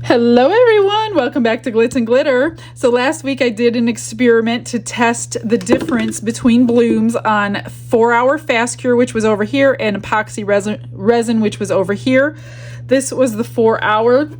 Hello everyone, welcome back to Glitz and Glitter. So last week I did an experiment to test the difference between blooms on 4-hour fast cure, which was over here, and epoxy resin, which was over here. This was the 4-hour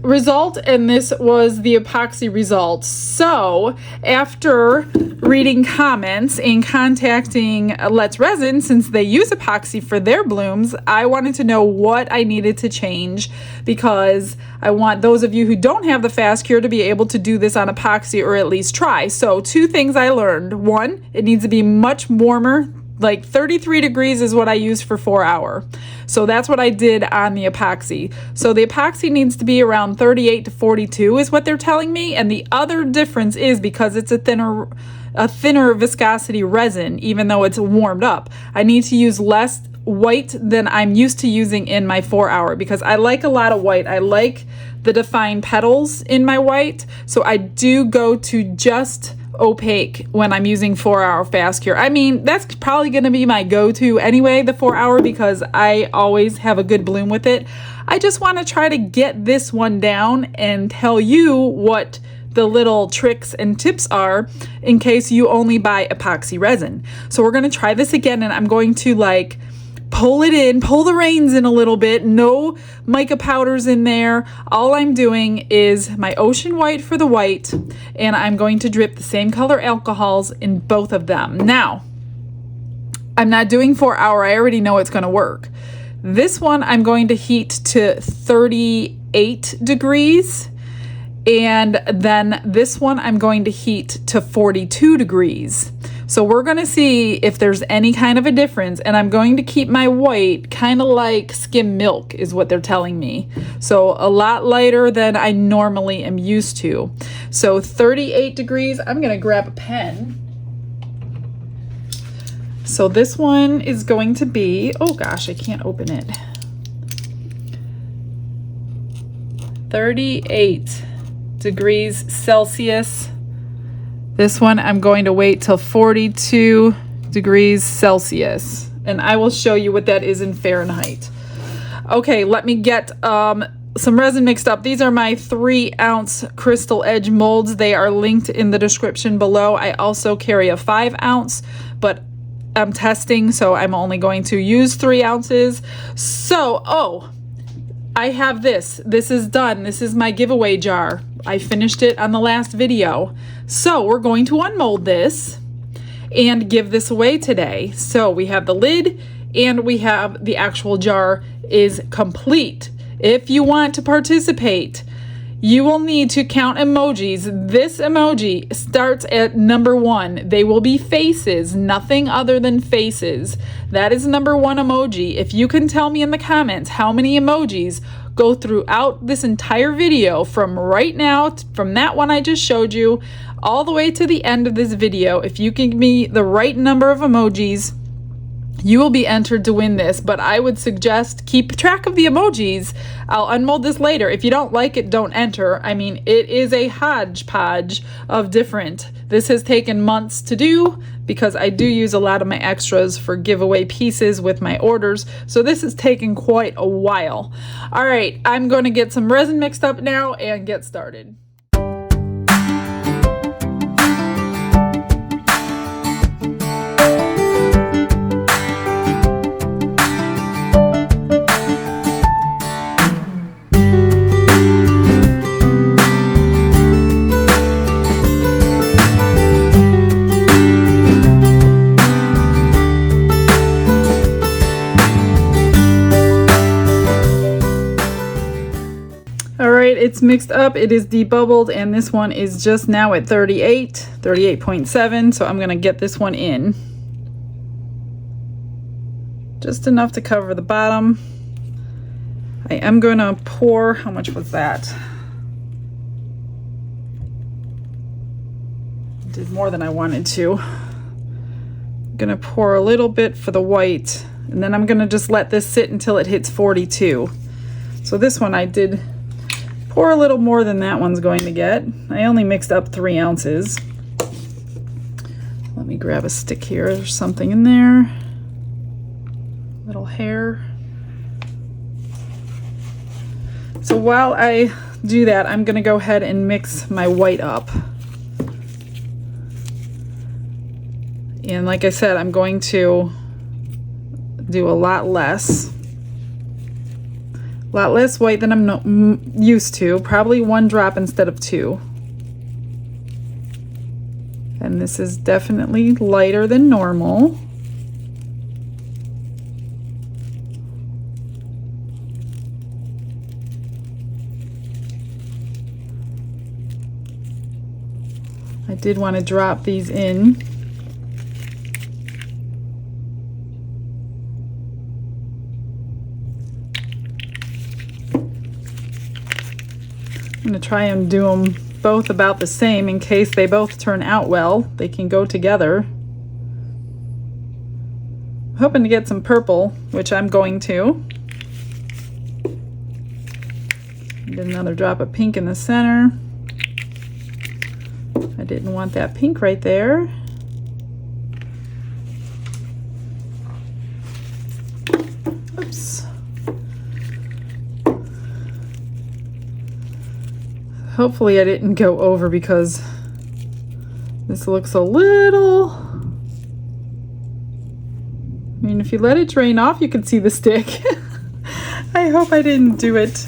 result and this was the epoxy result. So after reading comments and contacting Let's Resin, since they use epoxy for their blooms, I wanted to know what I needed to change, because I want those of you who don't have the fast cure to be able to do this on epoxy, or at least try. So 2 things I learned. 1, it needs to be much warmer. Like 33 degrees is what I use for 4-hour. So that's what I did on the epoxy. So the epoxy needs to be around 38 to 42 is what they're telling me. And the other difference is because it's a thinner viscosity resin, even though it's warmed up, I need to use less white than I'm used to using in my 4-hour, because I like a lot of white. I like the defined petals in my white. So I do go to just opaque when I'm using 4-hour fast cure. I mean, that's probably going to be my go-to anyway, the 4-hour, because I always have a good bloom with it. I just want to try to get this one down and tell you what the little tricks and tips are in case you only buy epoxy resin. So we're going to try this again, and I'm going to like pull the reins in a little bit. No mica powders in there. All I'm doing is my ocean white for the white, and I'm going to drip the same color alcohols in both of them. Now, I'm not doing 4-hour. I already know it's going to work. This one I'm going to heat to 38 degrees. And then this one I'm going to heat to 42 degrees. So we're going to see if there's any kind of a difference, and I'm going to keep my white kind of like skim milk is what they're telling me. So a lot lighter than I normally am used to. So 38 degrees, I'm going to grab a pen. So this one is going to be, oh gosh, I can't open it. 38 degrees Celsius. This one I'm going to wait till 42 degrees Celsius, and I will show you what that is in Fahrenheit. Okay, let me get some resin mixed up. These are my 3-ounce crystal edge molds. They are linked in the description below. I also carry a 5-ounce, but I'm testing, so I'm only going to use 3 ounces. So, I have this. This is done. This is my giveaway jar. I finished it on the last video. So we're going to unmold this and give this away today. So we have the lid and we have the actual jar is complete. If you want to participate, you will need to count emojis. This emoji starts at number 1. They will be faces, nothing other than faces. That is number 1 emoji. If you can tell me in the comments how many emojis go throughout this entire video, from right now, from that one I just showed you, all the way to the end of this video, if you can give me the right number of emojis, you will be entered to win this. But I would suggest keep track of the emojis. I'll unmold this later. If you don't like it, don't enter. I mean, it is a hodgepodge of different. This has taken months to do because I do use a lot of my extras for giveaway pieces with my orders. So this has taken quite a while. All right, I'm going to get some resin mixed up now and get started. It's mixed up, it is debubbled, and this one is just now at 38.7, so I'm gonna get this one in. Just enough to cover the bottom. I am gonna pour, how much was that? Did more than I wanted to. I'm gonna pour a little bit for the white, and then I'm gonna just let this sit until it hits 42. So this one I did pour a little more than that one's going to get. I only mixed up 3 ounces. Let me grab a stick here. There's something in there. Little hair. So while I do that, I'm going to go ahead and mix my white up. And like I said, I'm going to do a lot less white than I'm used to. Probably 1 drop instead of 2. And this is definitely lighter than normal. I did want to drop these in. I'm going to try and do them both about the same in case they both turn out well. They can go together. I'm hoping to get some purple, which I'm going to. Get another drop of pink in the center. I didn't want that pink right there. Oops. Hopefully I didn't go over because this looks a little... I mean, if you let it drain off, you can see the stick. I hope I didn't do it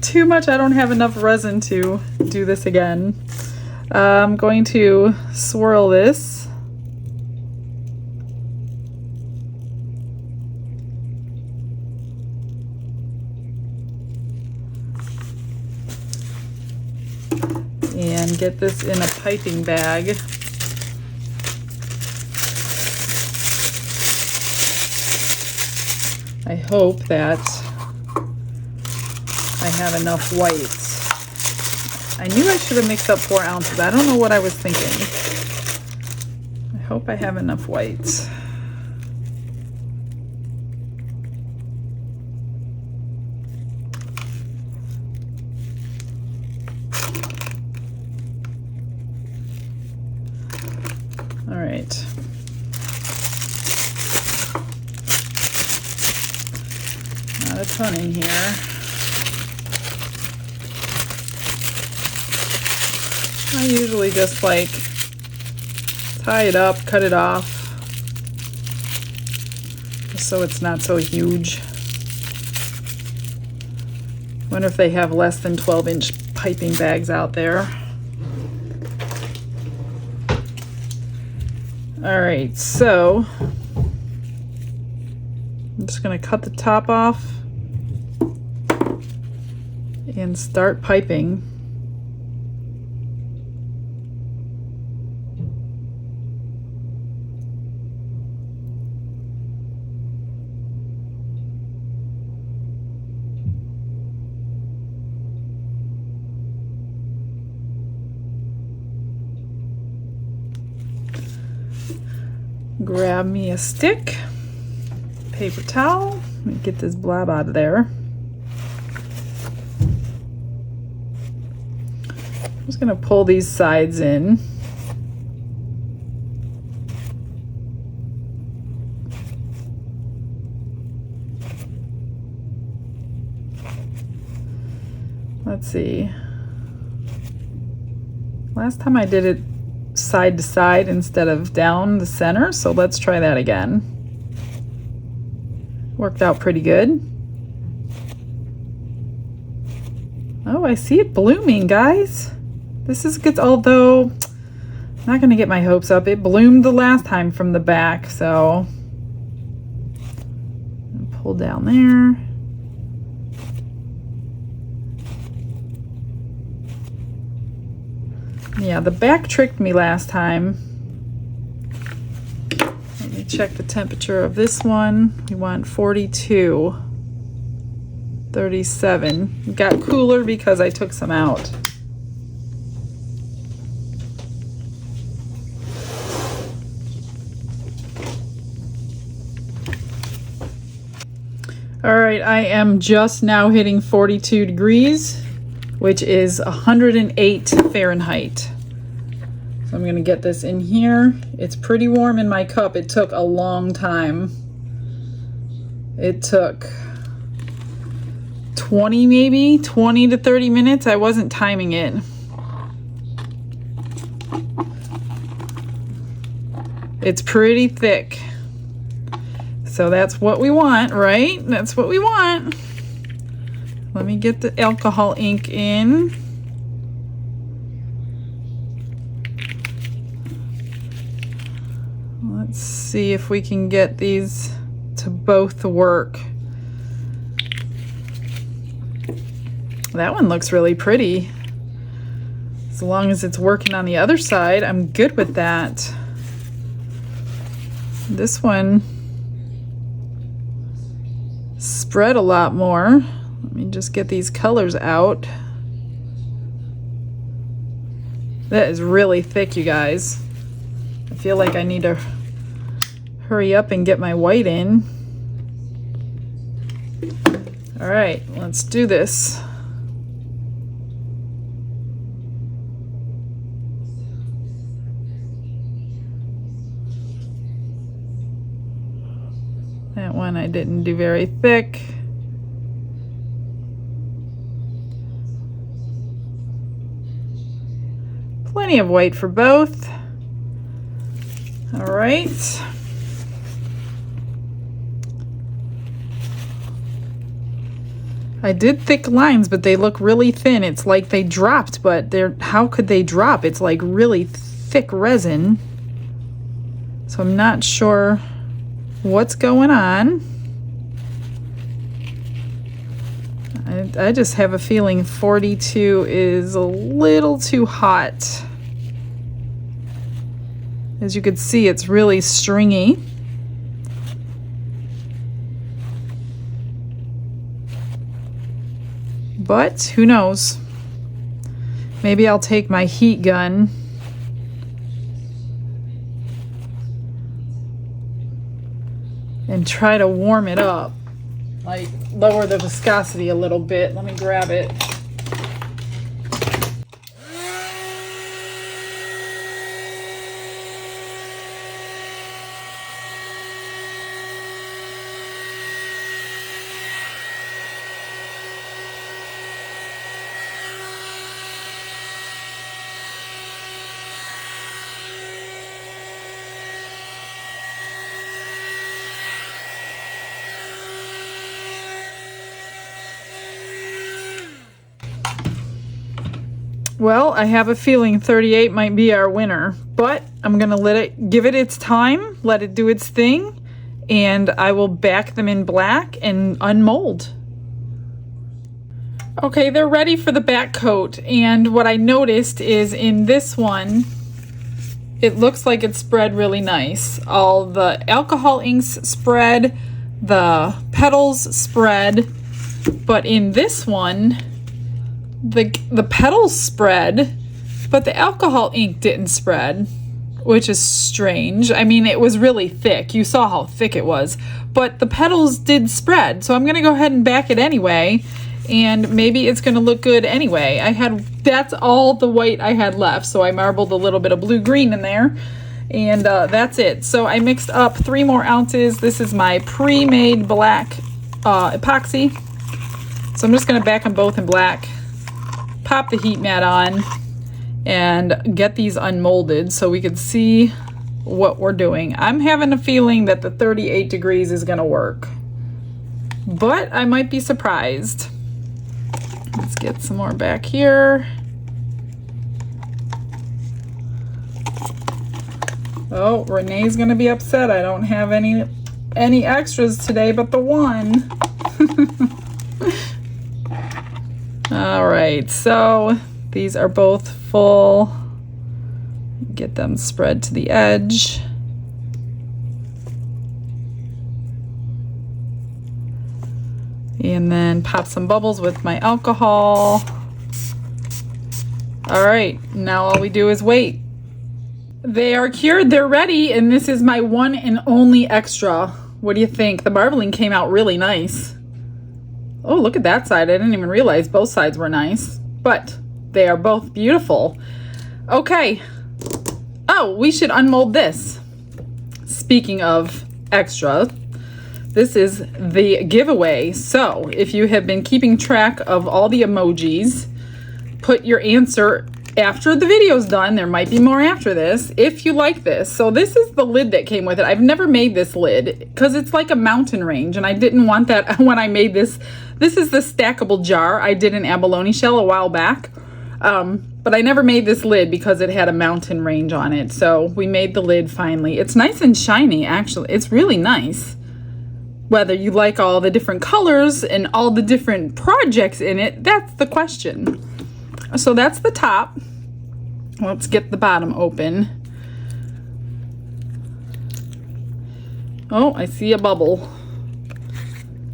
too much. I don't have enough resin to do this again. I'm going to swirl this. And get this in a piping bag. I hope that I have enough white. I knew I should have mixed up 4 ounces. I don't know what I was thinking. I hope I have enough white. All right. Not a ton in here. I usually just like tie it up, cut it off, just so it's not so huge. Wonder if they have less than 12-inch piping bags out there. All right, so I'm just going to cut the top off and start piping. Grab me a stick, paper towel. Let me get this blob out of there. I'm just going to pull these sides in. Let's see. Last time I did it side to side instead of down the center, so let's try that again. Worked out pretty good. Oh, I see it blooming, guys. This is good, although I'm not going to get my hopes up. It bloomed the last time from the back, so pull down there. Yeah, the back tricked me last time. Let me check the temperature of this one. We want 42, 37. It got cooler because I took some out. All right, I am just now hitting 42 degrees, which is 108 Fahrenheit. So I'm gonna get this in here. It's pretty warm in my cup. It took a long time. It took 20 maybe, 20 to 30 minutes. I wasn't timing it. It's pretty thick. So that's what we want, right? That's what we want. Let me get the alcohol ink in. Let's see if we can get these to both work. That one looks really pretty. As long as it's working on the other side, I'm good with that. This one spread a lot more. Let me just get these colors out. That is really thick, you guys. I feel like I need to hurry up and get my white in. All right, let's do this. That one I didn't do very thick. Plenty of white for both. All right. I did thick lines, but they look really thin. It's like they dropped, but how could they drop? It's like really thick resin. So I'm not sure what's going on. I just have a feeling 42 is a little too hot. As you can see, it's really stringy. But who knows? Maybe I'll take my heat gun and try to warm it up, like lower the viscosity a little bit. Let me grab it. Well, I have a feeling 38 might be our winner, but I'm gonna give it its time, let it do its thing, and I will back them in black and unmold. Okay, they're ready for the back coat, and what I noticed is in this one, it looks like it's spread really nice. All the alcohol inks spread, the petals spread, but in this one, the petals spread, but the alcohol ink didn't spread, which is strange. I mean, it was really thick. You saw how thick it was, but the petals did spread. So I'm gonna go ahead and back it anyway, and maybe it's gonna look good anyway. That's all the white I had left, so I marbled a little bit of blue-green in there, and that's it. So I mixed up 3 more ounces. This is my pre-made black epoxy. So I'm just gonna back them both in black. Pop the heat mat on and get these unmolded so we can see what we're doing. I'm having a feeling that the 38 degrees is gonna work, but I might be surprised. Let's get some more back here. Oh, Renee's gonna be upset. I don't have any extras today but the one. All right, so these are both full. Get them spread to the edge. And then pop some bubbles with my alcohol. All right, now all we do is wait. They are cured, they're ready, and this is my one and only extra. What do you think? The marbling came out really nice. Oh, look at that side. I didn't even realize both sides were nice, but they are both beautiful. Okay. Oh, we should unmold this. Speaking of extra. This is the giveaway. So if you have been keeping track of all the emojis, put your answer after the video's done. There might be more after this if you like this. So this is the lid that came with it. I've never made this lid because it's like a mountain range, and I didn't want that when I made this. This is the stackable jar I did in abalone shell a while back. But I never made this lid because it had a mountain range on it. So we made the lid finally. It's nice and shiny, actually. It's really nice. Whether you like all the different colors and all the different projects in it, that's the question. So that's the top. Let's get the bottom open. Oh, I see a bubble.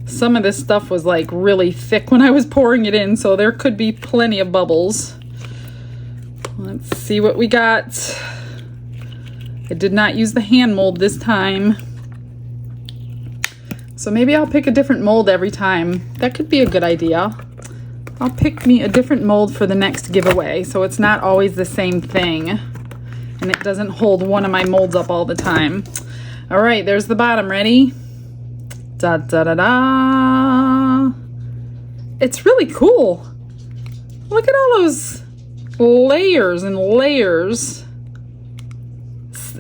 Some of this stuff was like really thick when I was pouring it in, so there could be plenty of bubbles. Let's see what we got. I did not use the hand mold this time. So maybe I'll pick a different mold every time. That could be a good idea. I'll pick me a different mold for the next giveaway, so it's not always the same thing. And it doesn't hold one of my molds up all the time. All right, there's the bottom. Ready? Da da da da. It's really cool. Look at all those layers and layers.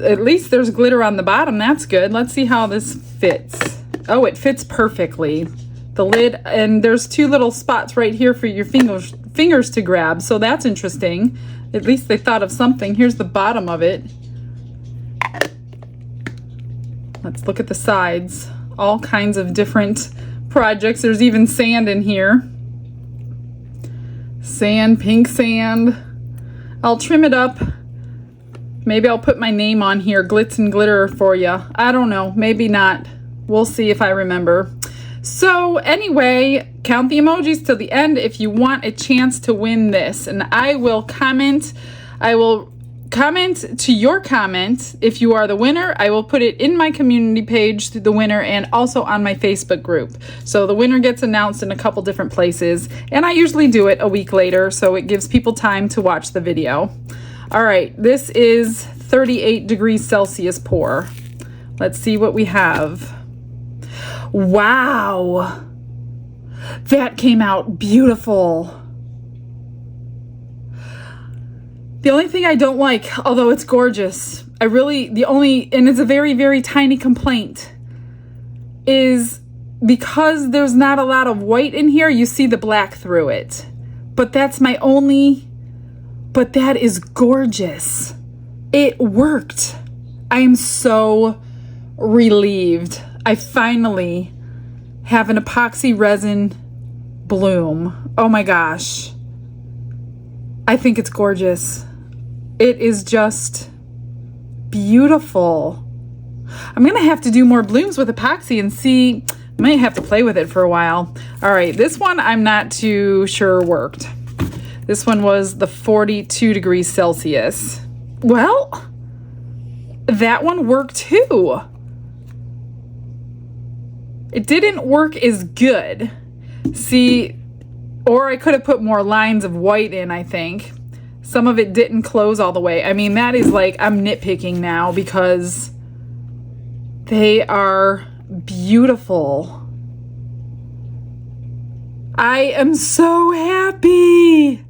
At least there's glitter on the bottom. That's good. Let's see how this fits. Oh, it fits perfectly. The lid, and there's two little spots right here for your fingers to grab. So that's interesting. At least they thought of something. Here's the bottom of it. Let's look at the sides. All kinds of different projects. There's even sand in here. Sand, pink sand. I'll trim it up. Maybe I'll put my name on here, Glitz and Glitter, for you. I don't know, maybe not. We'll see if I remember. So anyway, count the emojis till the end if you want a chance to win this. And I will comment to your comment if you are the winner. I will put it in my community page, the winner, and also on my Facebook group. So the winner gets announced in a couple different places, and I usually do it a week later, so it gives people time to watch the video. All right, this is 38 degrees Celsius pour. Let's see what we have. Wow, that came out beautiful. The only thing I don't like, although it's gorgeous, and it's a very, very tiny complaint, is because there's not a lot of white in here, you see the black through it. But that is gorgeous. It worked. I am so relieved. I finally have an epoxy resin bloom. Oh my gosh. I think it's gorgeous. It is just beautiful. I'm gonna have to do more blooms with epoxy and see. I might have to play with it for a while. All right, this one I'm not too sure worked. This one was the 42 degrees Celsius. Well, that one worked too. It didn't work as good. See, or I could have put more lines of white in, I think. Some of it didn't close all the way. I mean, that is like, I'm nitpicking now because they are beautiful. I am so happy.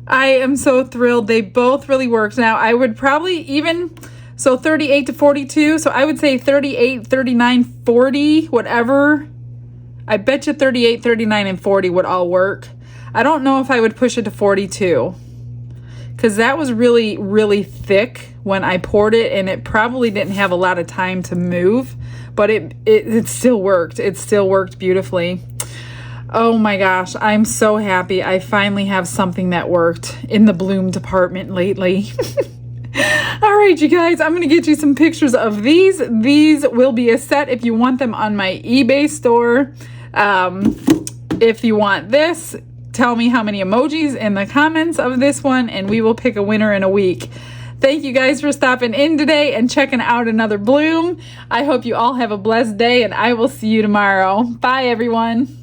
I am so thrilled. They both really worked. Now, I would probably even, so 38 to 42. So I would say 38, 39, 40, whatever. I bet you 38, 39, and 40 would all work. I don't know if I would push it to 42 because that was really, really thick when I poured it, and it probably didn't have a lot of time to move, but it still worked. It still worked beautifully. Oh my gosh, I'm so happy. I finally have something that worked in the bloom department lately. All right, you guys, I'm going to get you some pictures of these. These will be a set if you want them on my eBay store. If you want this, tell me how many emojis in the comments of this one, and we will pick a winner in a week. Thank you guys for stopping in today and checking out another bloom. I hope you all have a blessed day, and I will see you tomorrow. Bye, everyone.